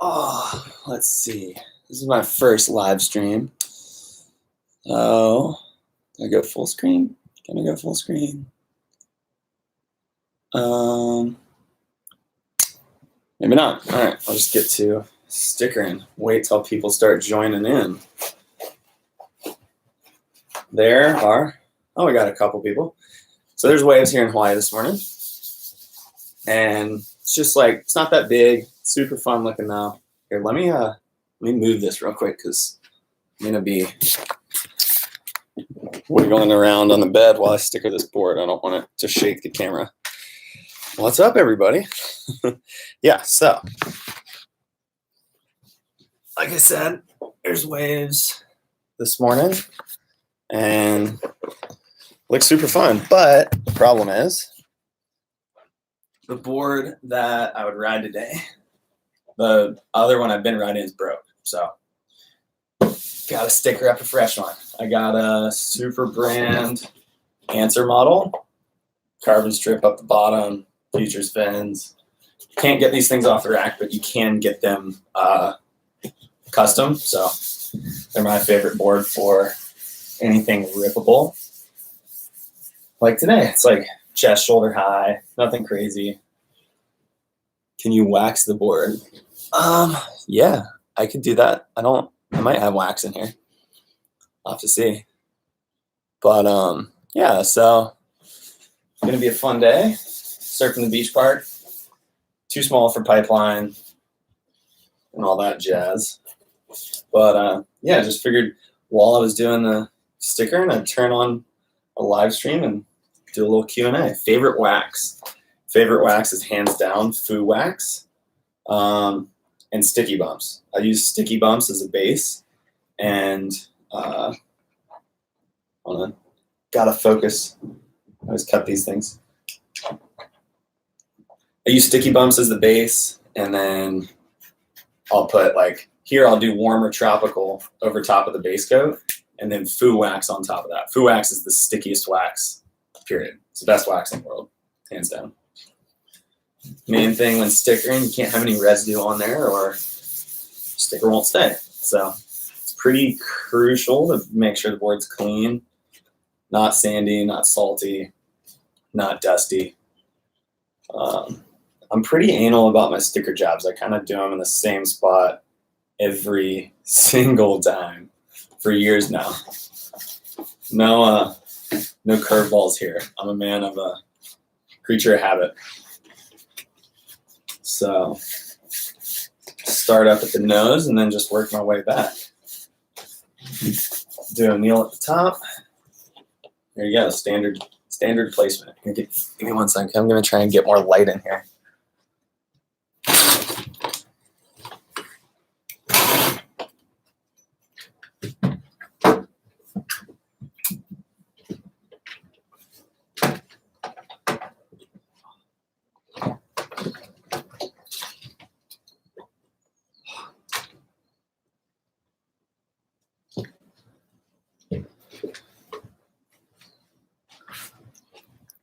Oh, let's see. This is my first live stream. Oh, can I go full screen? Can I go full screen? Maybe not. All right, I'll just get to stickering. Wait till people start joining in. There are, oh, we got a couple people. So there's waves here in Hawaii this morning. And it's just like, it's not that big, super fun looking now. Here, let me move this real quick because I'm gonna be wiggling around on the bed while I sticker this board. I don't want it to shake the camera. What's up, everybody? Yeah, so like I said, there's waves this morning and looks super fun. But the problem is the board that I would ride today, the other one I've been riding is broke. So got to sticker up a fresh one. I got a super brand Answer model, carbon strip up the bottom, features fins. Can't get these things off the rack, but you can get them custom. So they're my favorite board for anything rippable. Like today, it's like chest, shoulder high, nothing crazy. Can you wax the board? Yeah, I could do that. I might have wax in here. I'll have to see. But yeah, so it's gonna be a fun day. Surfing the beach park. Too small for pipeline and all that jazz. But yeah, just figured while I was doing the stickering, I'd turn on a live stream and do a little Q&A. Favorite wax. Favorite wax is hands down Foo wax and sticky bumps. I use sticky bumps as a base, and hold on, gotta focus. I always cut these things. I use sticky bumps as the base, and then I'll put here I'll do warmer tropical over top of the base coat, and then Foo wax on top of that. Foo wax is the stickiest wax, period. It's the best wax in the world, hands down. Main thing when stickering, you can't have any residue on there or sticker won't stay. So it's pretty crucial to make sure the board's clean, not sandy, not salty, not dusty. I'm pretty anal about my sticker jobs. I kind of do them in the same spot every single time for years now. No curveballs here. I'm a man of a creature of habit. So start up at the nose and then just work my way back. Do a kneel at the top. There you go, standard placement. Give me 1 second. I'm gonna try and get more light in here.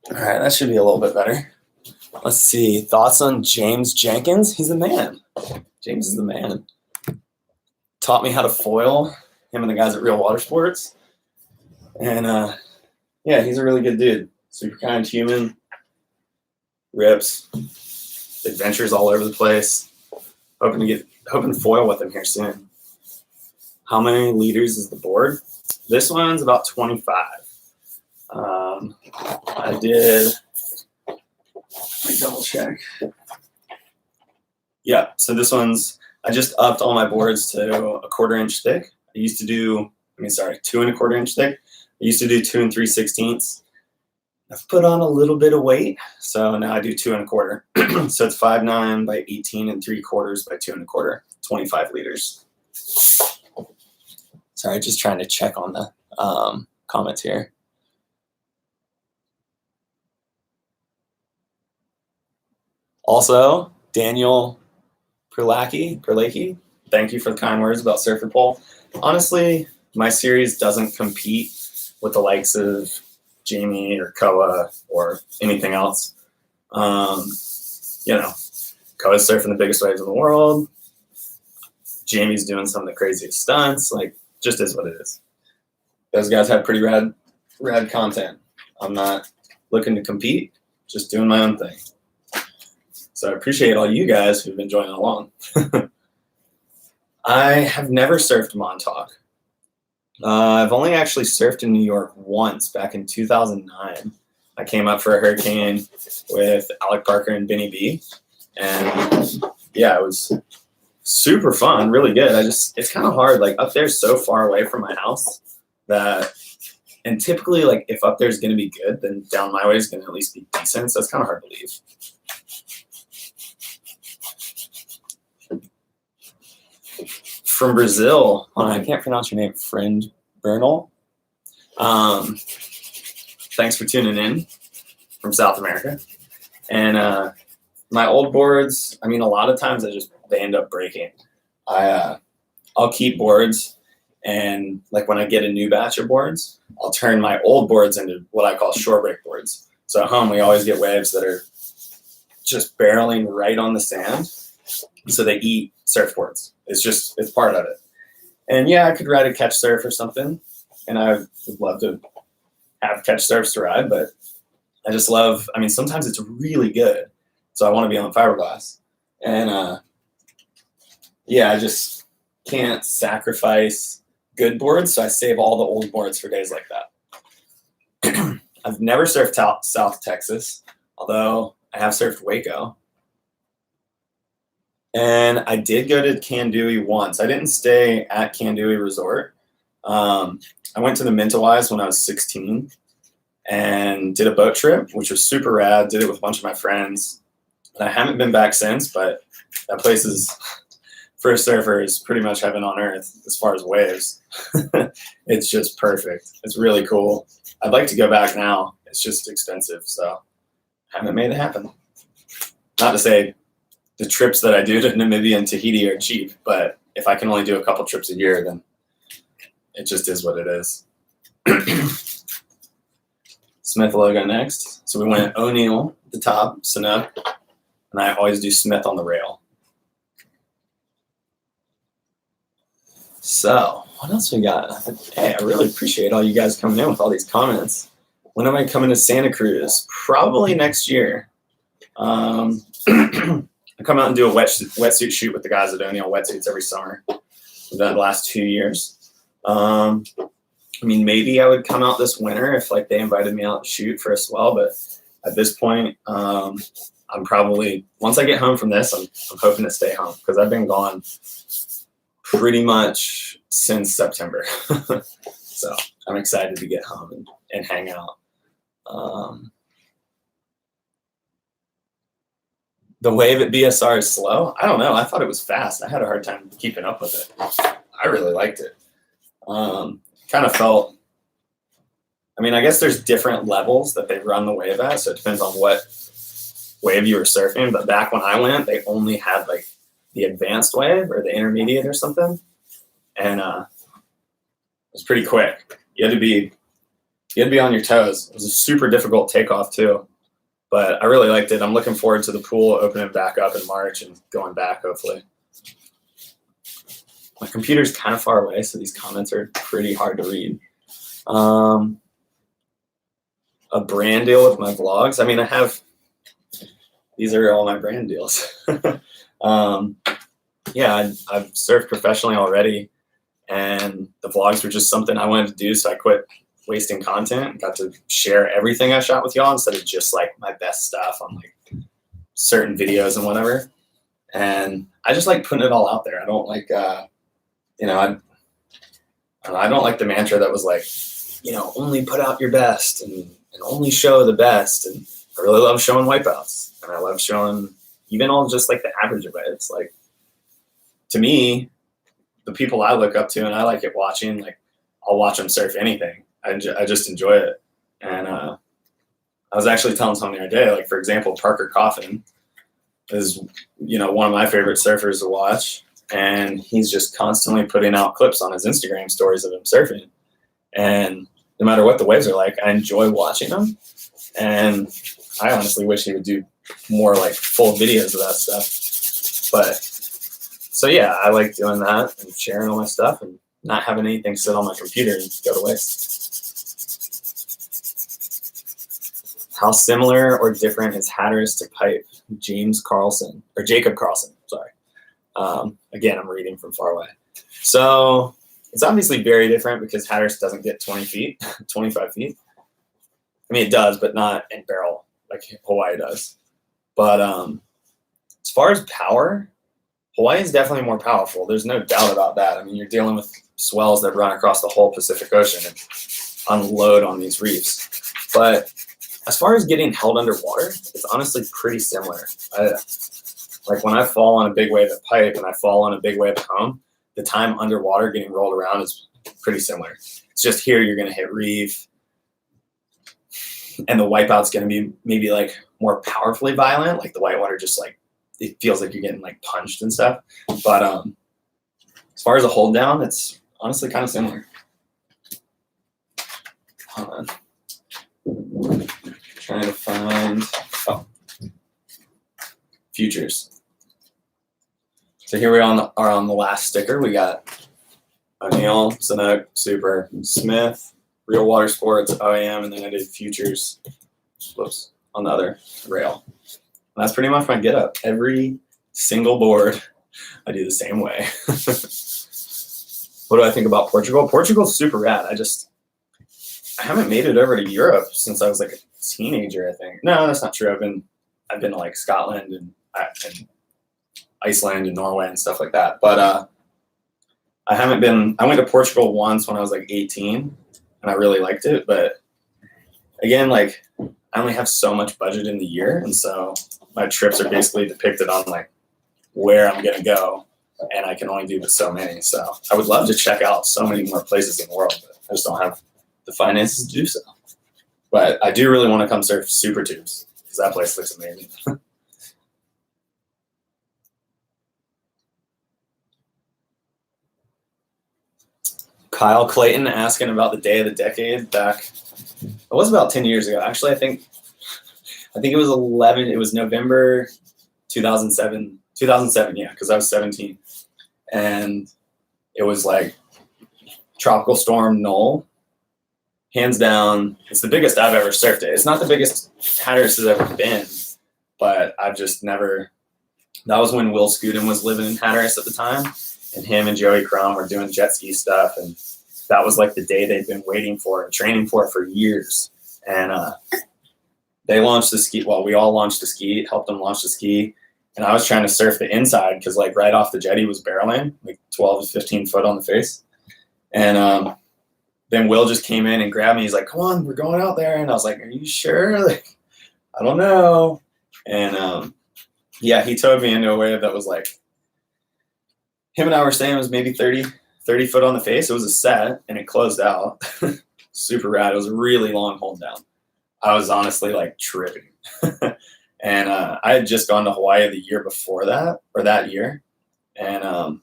All right, that should be a little bit better. Let's see. Thoughts on James Jenkins? He's the man. James is the man. Taught me how to foil, him and the guys at Real Water Sports. And yeah, he's a really good dude. Super kind, human, rips, adventures all over the place. Hoping to foil with him here soon. How many liters is the board? This one's about 25. I did, let me double check. Yeah, so this one's, I just upped all my boards to a 1/4 inch thick. I used to do, 2 1/4 inch thick. I used to do 2 3/16. I've put on a little bit of weight, so now I do 2 1/4. So it's 5'9" by 18 3/4 by 2 1/4, 25 liters. Sorry, just trying to check on the comments here. Also, Daniel Perlacki, thank you for the kind words about Surfboard Pole. Honestly, my series doesn't compete with the likes of Jamie or Koa or anything else. Koa's surfing the biggest waves in the world. Jamie's doing some of the craziest stunts. Like, just is what it is. Those guys have pretty rad content. I'm not looking to compete, just doing my own thing. So I appreciate all you guys who've been joining along. I have never surfed Montauk. I've only actually surfed in New York once back in 2009. I came up for a hurricane with Alec Parker and Benny B. And yeah, it was super fun, really good. It's kind of hard. Like, up there's so far away from my house that, and typically, like, if up there's going to be good, then down my way is going to at least be decent. So it's kind of hard to leave. From Brazil, I can't pronounce your name, friend Bernal. Thanks for tuning in from South America. And my old boards, I mean, a lot of times they end up breaking. I'll keep boards, and like when I get a new batch of boards, I'll turn my old boards into what I call shore break boards. So at home, we always get waves that are just barreling right on the sand. So they eat surfboards. It's part of it. And yeah, I could ride a catch surf or something, and I would love to have catch surfs to ride, but I just love, I mean, sometimes it's really good. So I want to be on fiberglass. And yeah, I just can't sacrifice good boards. So I save all the old boards for days like that. I've never surfed South Texas, although I have surfed Waco. And I did go to Kandui once. I didn't stay at Kandui Resort. I went to the Mentawais when I was 16 and did a boat trip, which was super rad. Did it with a bunch of my friends. And I haven't been back since, but that place is, for a surfer, is pretty much heaven on earth as far as waves. It's just perfect. It's really cool. I'd like to go back now. It's just expensive, so I haven't made it happen. Not to say the trips that I do to Namibia and Tahiti are cheap, but if I can only do a couple trips a year, then it just is what it is. Smith logo next. So we went O'Neill at the top, Sanook, and I always do Smith on the rail. So what else we got? Hey, I really appreciate all you guys coming in with all these comments. When am I coming to Santa Cruz? Probably next year. I come out and do a wetsuit shoot with the guys at O'Neill Wetsuits every summer. We've done it the last 2 years. I mean, maybe I would come out this winter if like they invited me out to shoot for a swell, but at this point, I'm probably, once I get home from this, I'm hoping to stay home because I've been gone pretty much since September. So I'm excited to get home and hang out. The wave at BSR is slow. I don't know. I thought it was fast. I had a hard time keeping up with it. I really liked it. Kind of felt, I mean, I guess there's different levels that they run the wave at, so it depends on what wave you were surfing. But back when I went, they only had like the advanced wave or the intermediate or something. And it was pretty quick. You had to be on your toes. It was a super difficult takeoff too. But I really liked it. I'm looking forward to the pool opening back up in March and going back, hopefully. My computer's kind of far away, so these comments are pretty hard to read. A brand deal with my vlogs. I mean, these are all my brand deals. Yeah, I've surfed professionally already, and the vlogs were just something I wanted to do, so I quit wasting content and got to share everything I shot with y'all instead of just like my best stuff on like certain videos and whatever. And I just like putting it all out there. I don't like, I don't like the mantra that was like, only put out your best and only show the best. And I really love showing wipeouts, and I love showing even all just like the average of it. It's like, to me, the people I look up to and I like it watching, like I'll watch them surf anything. I just enjoy it. And I was actually telling someone the other day, like, for example, Parker Coffin is, one of my favorite surfers to watch. And he's just constantly putting out clips on his Instagram stories of him surfing. And no matter what the waves are like, I enjoy watching them. And I honestly wish he would do more like full videos of that stuff. But So yeah, I like doing that and sharing all my stuff and not having anything sit on my computer and go to waste. How similar or different is Hatteras to pipe? Jacob Carlson, sorry. Again, I'm reading from far away. So it's obviously very different because Hatteras doesn't get 20 feet, 25 feet. I mean, it does, but not in barrel like Hawaii does. But as far as power, Hawaii is definitely more powerful. There's no doubt about that. I mean, you're dealing with swells that run across the whole Pacific Ocean and unload on these reefs. But as far as getting held underwater, it's honestly pretty similar. Like when I fall on a big wave at pipe and I fall on a big wave at home, the time underwater getting rolled around is pretty similar. It's just here you're going to hit reef, and the wipeout's going to be maybe like more powerfully violent. Like the whitewater just like, it feels like you're getting like punched and stuff. But as far as a hold down, it's honestly kind of similar. Hold on. Trying to find futures. So here we are on the last sticker. We got O'Neill, Sanook, Super, Smith, Real Water Sports, OAM, and then I did futures. Whoops, on the other rail. And that's pretty much my get up. Every single board, I do the same way. What do I think about Portugal? Portugal's super rad. I haven't made it over to Europe since I was like a teenager, I think. No, that's not true. I've been to like Scotland and Iceland and Norway and stuff like that. But I went to Portugal once when I was like 18 and I really liked it. But again, like I only have so much budget in the year. And so my trips are basically depicted on like where I'm going to go. And I can only do but so many. So I would love to check out so many more places in the world, but I just don't have the finances to do so. But I do really want to come surf Super Tubes because that place looks amazing. Kyle Clayton asking about the day of the decade back. It was about 10 years ago. Actually, I think it was it was November 2007. 2007, yeah, because I was 17. And it was like Tropical Storm Knoll. Hands down, it's the biggest I've ever surfed it. It's not the biggest Hatteras has ever been, but I've just never. That was when Will Scudin was living in Hatteras at the time, and him and Joey Crum were doing jet ski stuff, and that was like the day they'd been waiting for and training for years. And they launched the ski. Well, we all launched the ski, helped them launch the ski, and I was trying to surf the inside because like right off the jetty was barreling, like 12 to 15 foot on the face, and then Will just came in and grabbed me. He's like, "Come on, we're going out there." And I was like, "Are you sure?" Like, I don't know. And yeah, he towed me into a wave that was like, him and I were saying it was maybe 30 foot on the face. It was a set and it closed out. Super rad. It was a really long hold down. I was honestly like tripping. And I had just gone to Hawaii the year before that, or that year. And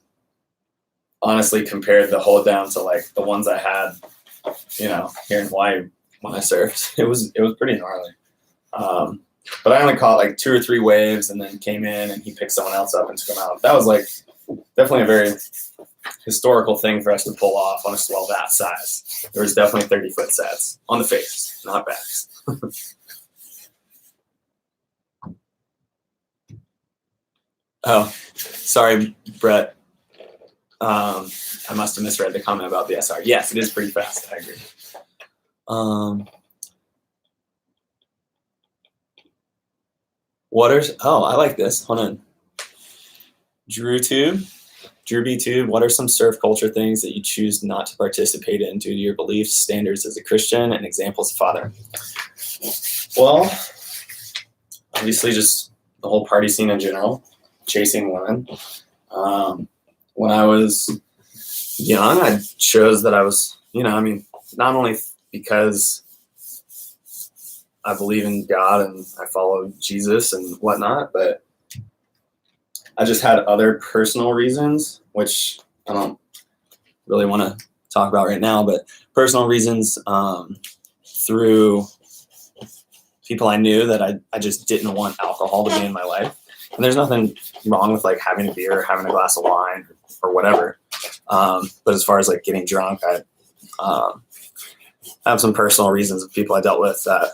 honestly compared the hold down to like the ones I had, here in Hawaii when I surfed, it was pretty gnarly. But I only caught like 2 or 3 waves and then came in and he picked someone else up and took him out. That was like definitely a very historical thing for us to pull off on a swell that size. There was definitely 30-foot sets on the face, not backs. Oh, sorry, Brett. I must have misread the comment about the SR. Yes, it is pretty fast. I agree. I like this. Hold on. Drew B Tube. What are some surf culture things that you choose not to participate in due to your beliefs, standards as a Christian, and examples of father? Well, obviously just the whole party scene in general, chasing women. When I was young, I chose that I was, not only because I believe in God and I follow Jesus and whatnot, but I just had other personal reasons, which I don't really want to talk about right now, but personal reasons through people I knew that I just didn't want alcohol to be in my life. And there's nothing wrong with like having a beer or having a glass of wine or whatever. But as far as like getting drunk, I have some personal reasons of people I dealt with that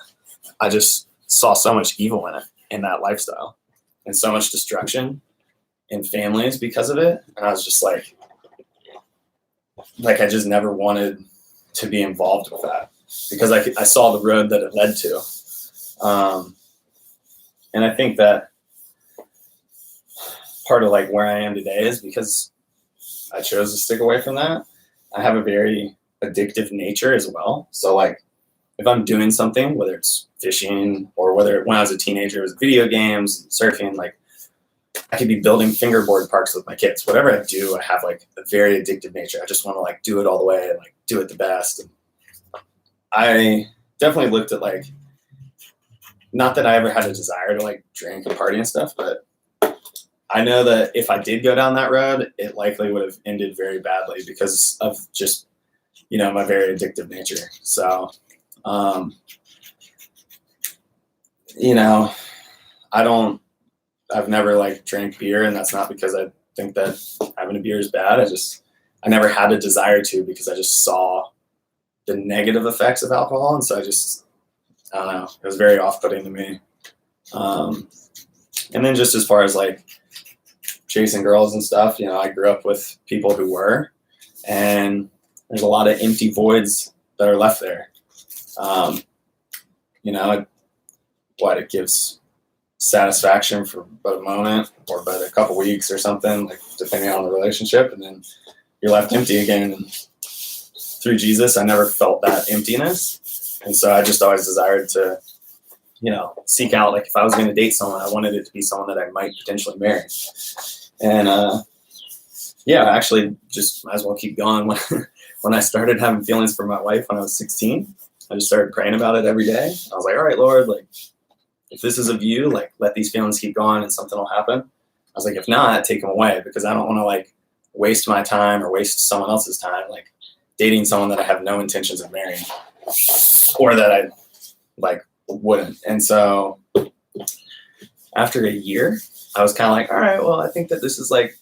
I just saw so much evil in it, in that lifestyle, and so much destruction in families because of it. And I was just like I just never wanted to be involved with that because I saw the road that it led to. And I think that part of like where I am today is because I chose to stick away from that. I have a very addictive nature as well. So like if I'm doing something, whether it's fishing or whether when I was a teenager, it was video games, surfing, like I could be building fingerboard parks with my kids. Whatever I do, I have like a very addictive nature. I just want to like do it all the way and like do it the best. And I definitely looked at like, not that I ever had a desire to like drink and party and stuff, but I know that if I did go down that road, it likely would have ended very badly because of just, you know, my very addictive nature. So, you know, I've never like drank beer, and that's not because I think that having a beer is bad. I never had a desire to because I just saw the negative effects of alcohol. And so I don't know, it was very off-putting to me. And then just as far as like chasing girls and stuff, you know, I grew up with people who were, and there's a lot of empty voids that are left there. You know, it gives satisfaction for but a moment or but a couple weeks or something, like depending on the relationship, and then you're left empty again. And through Jesus, I never felt that emptiness. And so I just always desired to, you know, seek out, like if I was going to date someone, I wanted it to be someone that I might potentially marry. And yeah, I actually just might as well keep going. When I started having feelings for my wife when I was 16, I just started praying about it every day. I was like, all right, Lord, like if this is of you, like let these feelings keep going and something will happen. I was like, if not, take them away, because I don't want to like waste my time or waste someone else's time, like dating someone that I have no intentions of marrying or that I like wouldn't. And so after a year, I was kind of like, all right, well, I think that this is like,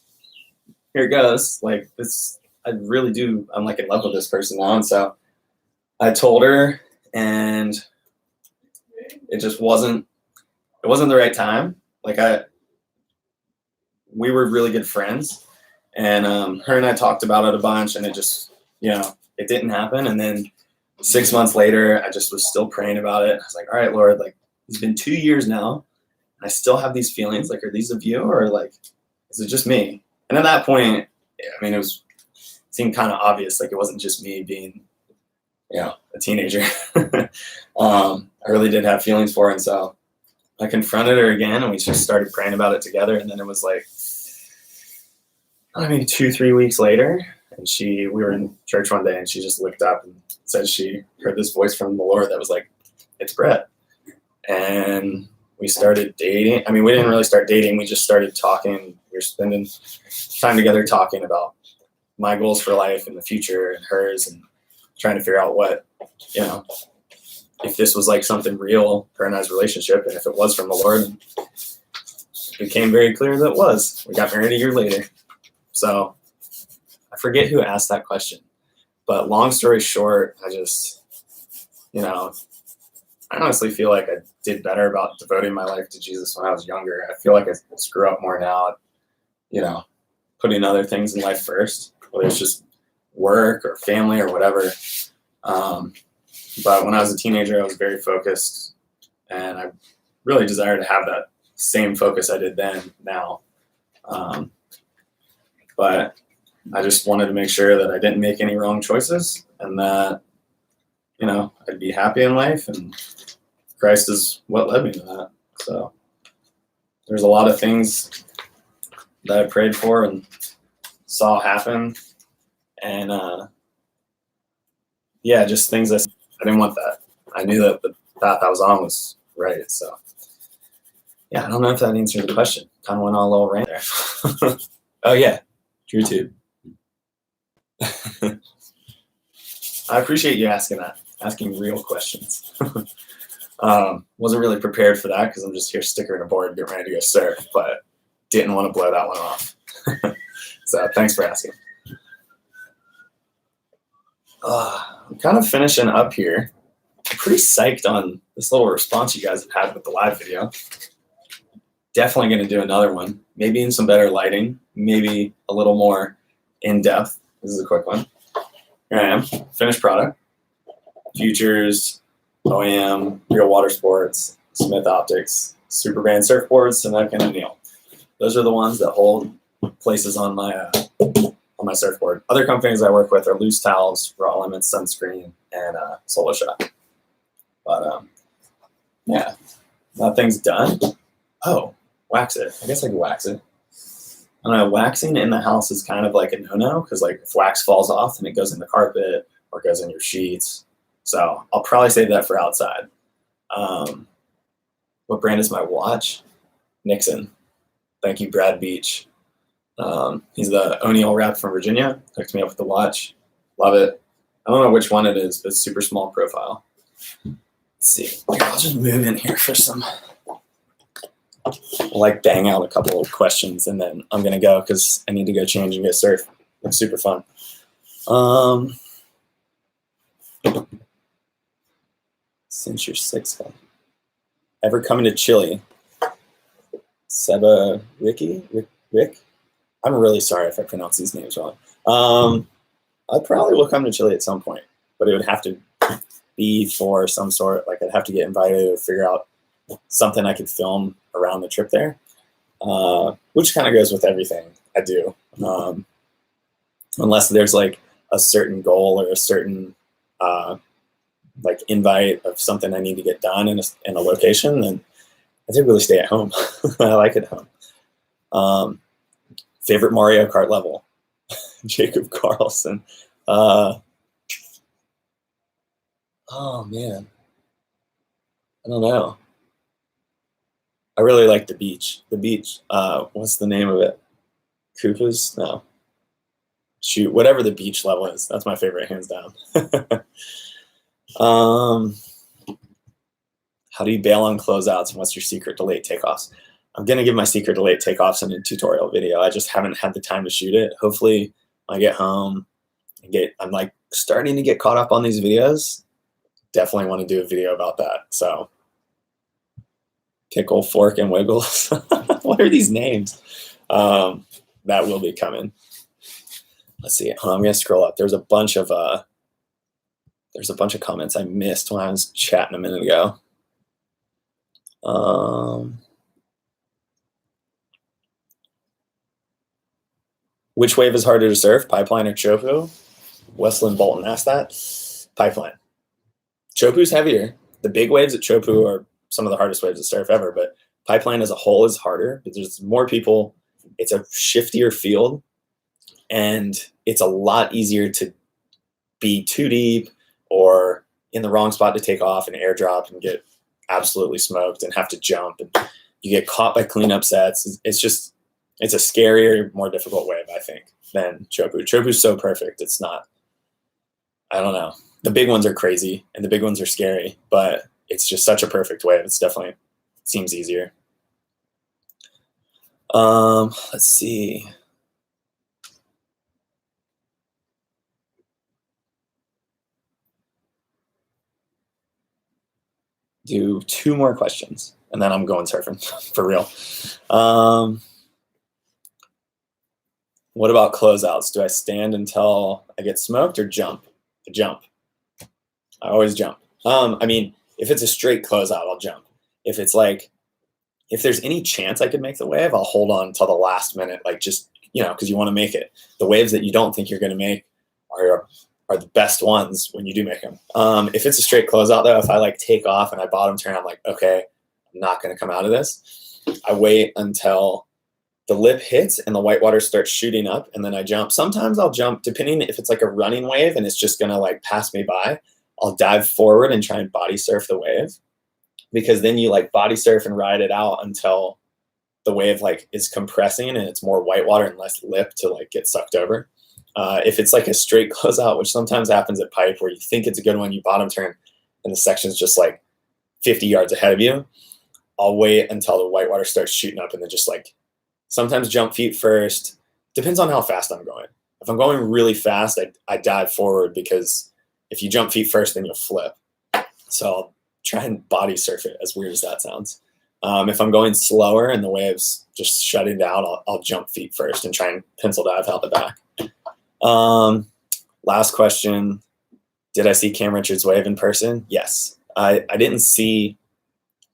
here it goes. Like this, I'm like in love with this person now. And so I told her, and it just wasn't the right time. Like we were really good friends, and her and I talked about it a bunch, and it just, you know, it didn't happen. And then 6 months later, I just was still praying about it. I was like, all right, Lord, like it's been 2 years now, and I still have these feelings. Like, are these of you, or like, is it just me? And at that point, I mean, it seemed kind of obvious. Like it wasn't just me being, you know, a teenager. I really did have feelings for her. And so I confronted her again, and we just started praying about it together. And then it was like, maybe 2-3 weeks later, and we were in church one day, and she just looked up and said she heard this voice from the Lord that was like, it's Brett. And we started dating. I mean, we didn't really start dating. We just started talking. We were spending time together talking about my goals for life and the future and hers, and trying to figure out what, you know, if this was like something real, her and I's relationship, and if it was from the Lord. And it became very clear that it was. We got married a year later. So I forget who asked that question, but long story short, I just, you know, I honestly feel like I did better about devoting my life to Jesus when I was younger. I feel like I screw up more now, you know, putting other things in life first, whether it's just work or family or whatever. But when I was a teenager, I was very focused, and I really desire to have that same focus I did then now. But I just wanted to make sure that I didn't make any wrong choices, and that, you know, I'd be happy in life, and Christ is what led me to that. So there's a lot of things that I prayed for and saw happen, and yeah, just things I didn't want that. I knew that the path I was on was right. So yeah, I don't know if that answered the question. Kind of went on a little rant there. Oh yeah, true too. I appreciate you asking real questions. Wasn't really prepared for that because I'm just here stickering a board, getting ready to go surf. But didn't want to blow that one off. So thanks for asking. I'm kind of finishing up here. I'm pretty psyched on this little response you guys have had with the live video. Definitely going to do another one, maybe in some better lighting, maybe a little more in-depth. This is a quick one. Here I am, finished product. Futures, OEM, Real Water Sports, Smith Optics, Superband Surfboards, Sinek and O'Neill. Those are the ones that hold places on my surfboard. Other companies I work with are Loose Towels, Raw Limits, Sunscreen, and Solo Shot. But yeah, nothing's done. Oh, wax it. I guess I could wax it. I don't know, waxing in the house is kind of like a no-no because like if wax falls off, then it goes in the carpet or goes in your sheets. So I'll probably save that for outside. What brand is my watch? Nixon. Thank you, Brad Beach. He's the O'Neill rep from Virginia. Hooked me up with the watch. Love it. I don't know which one it is, but it's super small profile. Let's see. I'll just move in here for some. We'll like bang out a couple of questions and then I'm gonna go because I need to go change and go surf. It's super fun. Since you're 6, ever coming to Chile? Seba Ricky? Rick? I'm really sorry if I pronounce these names wrong. I probably will come to Chile at some point, but it would have to be for some sort, like I'd have to get invited or figure out something I could film around the trip there, which kind of goes with everything I do. Unless there's like a certain goal or a certain like invite of something I need to get done in a location, then I typically stay at home. I like it at home. Favorite Mario Kart level? Jacob Carlson. Oh man, I don't know. I really like the beach. The beach. What's the name of it? Koopas? No. Shoot, whatever the beach level is. That's my favorite, hands down. How do you bail on closeouts, and what's your secret to late takeoffs? I'm gonna give my secret to late takeoffs in a tutorial video. I just haven't had the time to shoot it. Hopefully, when I get home, I'm like starting to get caught up on these videos. Definitely want to do a video about that. So, Pickle, Fork, and Wiggles. What are these names? That will be coming. Let's see. I'm gonna scroll up. There's a bunch of comments I missed when I was chatting a minute ago. Which wave is harder to surf, Pipeline or Chopu? Westland Bolton asked that. Pipeline. Chopu's heavier. The big waves at Chopu are some of the hardest waves to surf ever, but Pipeline as a whole is harder because there's more people. It's a shiftier field, and it's a lot easier to be too deep or in the wrong spot to take off and airdrop and get absolutely smoked and have to jump, and you get caught by cleanup sets. It's a scarier, more difficult wave, I think, than Chopu. Chopu's so perfect. It's not, I don't know. The big ones are crazy and the big ones are scary, but it's just such a perfect wave. It's definitely seems easier. Let's see. Do 2 more questions and then I'm going surfing for real. What about closeouts? Do I stand until I get smoked or jump? I jump. I always jump. I mean, if it's a straight closeout, I'll jump. If there's any chance I could make the wave, I'll hold on till the last minute, like just, because you want to make it. The waves that you don't think you're going to make are the best ones when you do make them. If it's a straight closeout, though, if I like take off and I bottom turn, I'm like, okay, I'm not going to come out of this. I wait until the lip hits and the whitewater starts shooting up, and then I jump. Sometimes I'll jump, depending if it's like a running wave and it's just going to like pass me by. I'll dive forward and try and body surf the wave, because then you like body surf and ride it out until the wave like is compressing and it's more whitewater and less lip to like get sucked over. If it's like a straight closeout, which sometimes happens at pipe where you think it's a good one, you bottom turn and the section's just like 50 yards ahead of you, I'll wait until the whitewater starts shooting up and then just like sometimes jump feet first. Depends on how fast I'm going. If I'm going really fast, I dive forward, because if you jump feet first, then you'll flip. So I'll try and body surf it, as weird as that sounds. If I'm going slower and the wave's just shutting down, I'll jump feet first and try and pencil dive out the back. Last question. Did I see Cam Richards' wave in person? Yes. I didn't see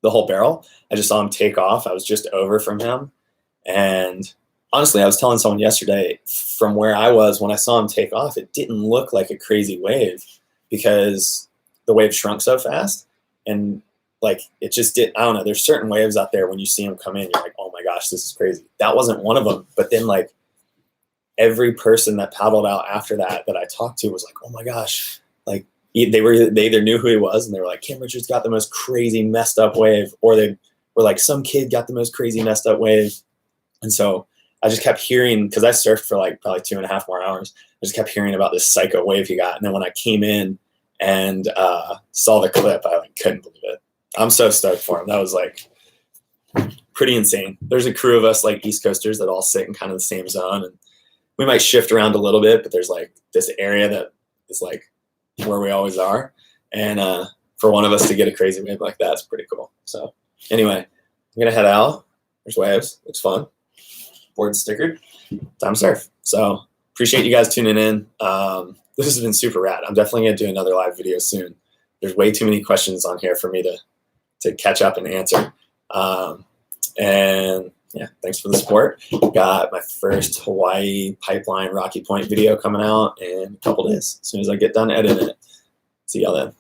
the whole barrel. I just saw him take off. I was just over from him. And honestly, I was telling someone yesterday, from where I was, when I saw him take off, it didn't look like a crazy wave, because the wave shrunk so fast. And like, it just did. I don't know. There's certain waves out there when you see them come in, you're like, oh my gosh, this is crazy. That wasn't one of them. But then like every person that paddled out after that I talked to was like, oh my gosh, like they either knew who he was and they were like, Cam Richards got the most crazy messed up wave, or they were like, some kid got the most crazy messed up wave. And so I just kept hearing, because I surfed for like probably 2.5 more hours. I just kept hearing about this psycho wave he got. And then when I came in and saw the clip, I like couldn't believe it. I'm so stoked for him. That was like pretty insane. There's a crew of us like East Coasters that all sit in kind of the same zone, and we might shift around a little bit, but there's like this area that is like where we always are. And for one of us to get a crazy wave like that, it's pretty cool. So anyway, I'm gonna head out. There's waves. Looks fun. Board stickered. Time to surf. So appreciate you guys tuning in. This has been super rad. I'm definitely gonna do another live video soon. There's way too many questions on here for me to catch up and answer. And yeah, thanks for the support. Got my first Hawaii Pipeline Rocky Point video coming out in a couple days, as soon as I get done editing it. See y'all then.